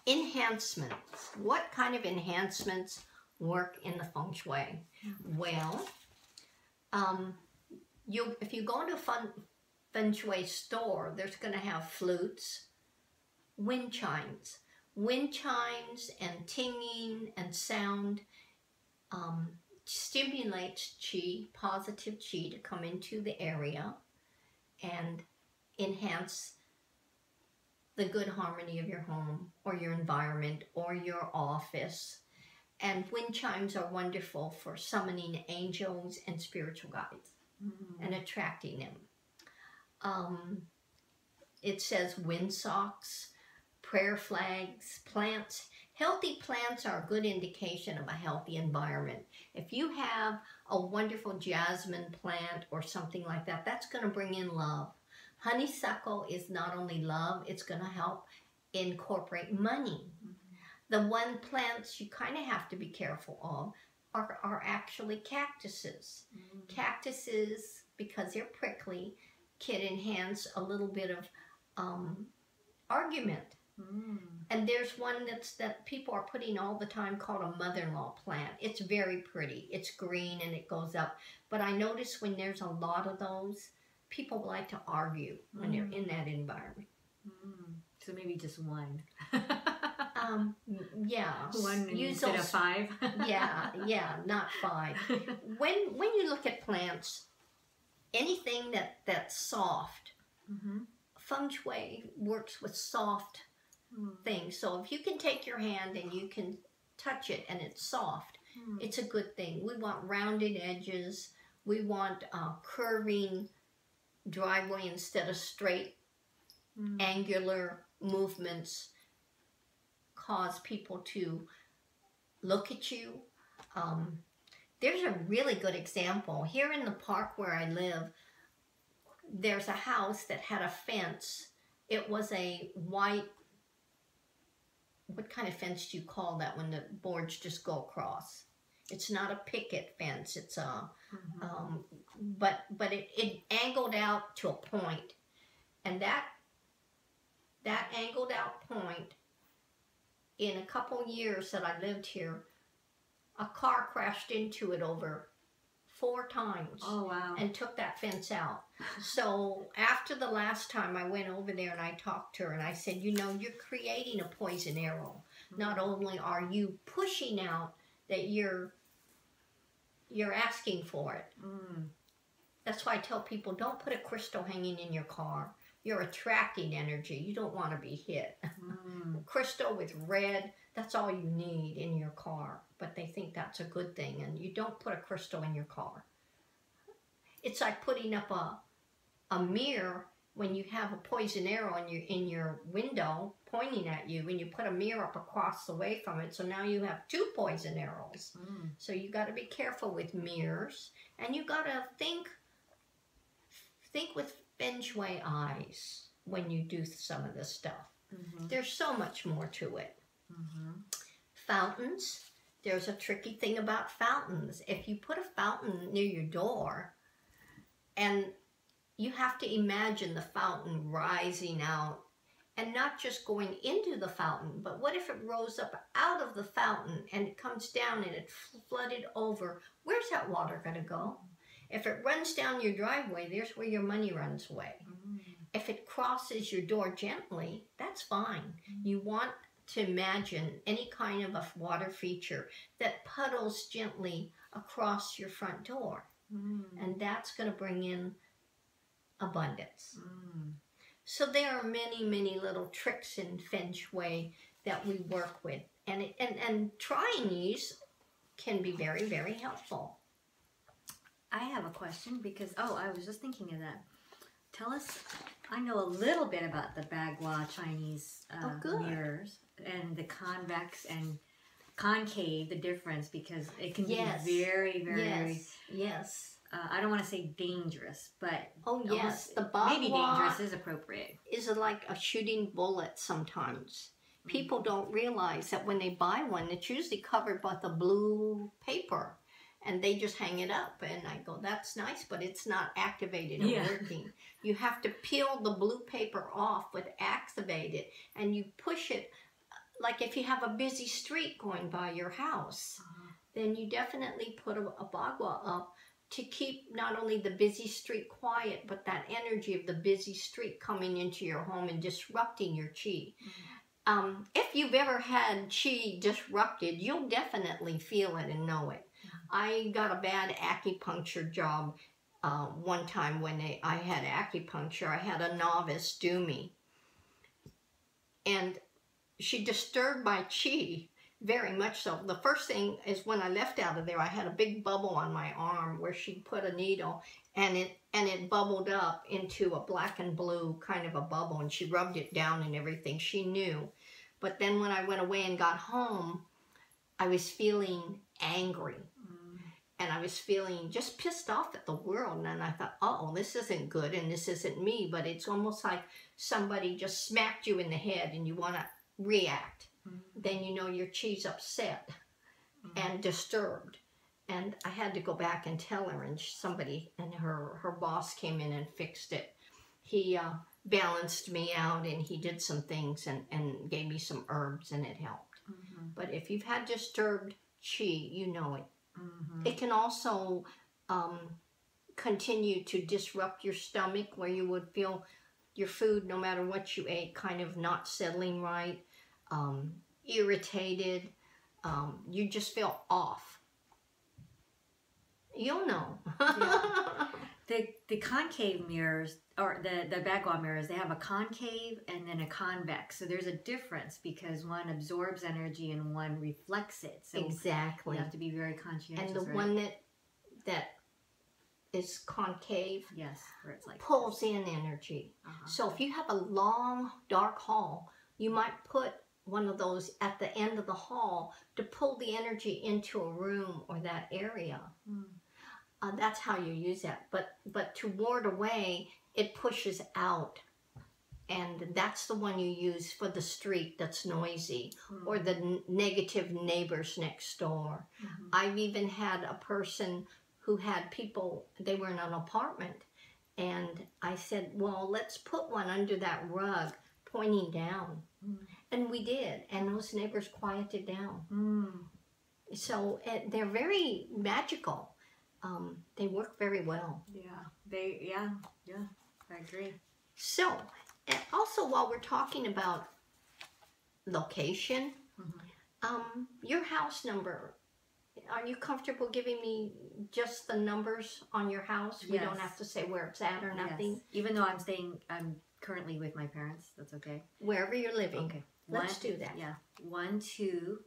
Enhancements. What kind of enhancements work in the Feng Shui? Well, if you go to a Feng Shui store, there's going to have flutes, wind chimes. Wind chimes and tinging and sound stimulates qi, positive qi, to come into the area and enhance the good harmony of your home or your environment or your office. And wind chimes are wonderful for summoning angels and spiritual guides and attracting them. It says wind socks, prayer flags, plants. Healthy plants are a good indication of a healthy environment. If you have a wonderful jasmine plant or something like that, that's going to bring in love. Honeysuckle is not only love, it's going to help incorporate money. The one plants you kind of have to be careful of are actually cactuses. Cactuses, because they're prickly, can enhance a little bit of argument. And there's one that people are putting all the time called a mother-in-law plant. It's very pretty. It's green and it goes up. But I notice when there's a lot of those, people like to argue when they're in that environment. So maybe just one. Yeah. One instead of 5. yeah, not 5. When you look at plants, anything that's soft, Feng Shui works with soft things. So if you can take your hand and you can touch it and it's soft, it's a good thing. We want rounded edges. We want curving driveway instead of straight, angular movements. Cause people to look at you. There's a really good example. Here in the park where I live, there's a house that had a fence. It was a white, what kind of fence do you call that when the boards just go across? It's not a picket fence. It's a, but it angled out to a point, and that angled out point, in a couple years that I lived here, a car crashed into it over 4 times. Oh, wow. And took that fence out. So after the last time I went over there and I talked to her and I said, you know, you're creating a poison arrow. Not only are you pushing out, that you're asking for it. That's why I tell people, don't put a crystal hanging in your car. You're attracting energy. You don't want to be hit. Crystal with red, that's all you need in your car. But they think that's a good thing, and you don't put a crystal in your car. It's like putting up a mirror when you have a poison arrow in your window pointing at you, and you put a mirror up across the way from it, so now you have 2 poison arrows. So you got to be careful with mirrors, and you got to think with Feng Shui eyes when you do some of this stuff. There's so much more to it. Fountains. There's a tricky thing about fountains. If you put a fountain near your door, and you have to imagine the fountain rising out, and not just going into the fountain, but what if it rose up out of the fountain and it comes down and it flooded over? Where's that water going to go? If it runs down your driveway, there's where your money runs away. If it crosses your door gently, that's fine. You want to imagine any kind of a water feature that puddles gently across your front door. And that's going to bring in abundance. So there are many, many little tricks in Feng Shui that we work with. And trying these can be very, very helpful. I have a question because, I was just thinking of that. Tell us, I know a little bit about the Bagua Chinese mirrors and the convex and concave, the difference, because it can be very, very... Yes. I don't want to say dangerous, but... The maybe dangerous is appropriate. Is like a shooting bullet sometimes. People don't realize that when they buy one, it's usually covered by the blue paper. And they just hang it up, and I go, that's nice, but it's not activated or working. You have to peel the blue paper off with activate it, and you push it like if you have a busy street going by your house, then you definitely put a bagua up to keep not only the busy street quiet, but that energy of the busy street coming into your home and disrupting your chi. If you've ever had chi disrupted, you'll definitely feel it and know it. I got a bad acupuncture job one time when I had acupuncture. I had a novice do me. And she disturbed my chi very much so. The first thing is when I left out of there, I had a big bubble on my arm where she put a needle and it bubbled up into a black and blue kind of a bubble, and she rubbed it down and everything. She knew. But then when I went away and got home, I was feeling angry. And I was feeling just pissed off at the world. And I thought, oh, this isn't good and this isn't me. But it's almost like somebody just smacked you in the head and you want to react. Then you know your chi's upset and disturbed. And I had to go back and tell her, and her boss came in and fixed it. He balanced me out, and he did some things and gave me some herbs, and it helped. But if you've had disturbed chi, you know it. It can also continue to disrupt your stomach, where you would feel your food, no matter what you ate, kind of not settling right, irritated. You just feel off. You'll know. The concave mirrors, or the bagua mirrors, they have a concave and then a convex. So there's a difference because one absorbs energy and one reflects it. So exactly. You have to be very conscientious. And the one that is concave, yes, where it's like pulls in energy. So if you have a long, dark hall, you might put one of those at the end of the hall to pull the energy into a room or that area. That's how you use that. But to ward away, it pushes out. And that's the one you use for the street that's noisy or the negative neighbors next door. I've even had a person who had people, they were in an apartment, and I said, well, let's put one under that rug pointing down. And we did, and those neighbors quieted down. So they're very magical. They work very well. Yeah, I agree. So, and also while we're talking about location, your house number, are you comfortable giving me just the numbers on your house? We don't have to say where it's at or nothing. Even though I'm currently with my parents, that's okay. Wherever you're living. Okay. Let's do that. Yeah. 1, 2,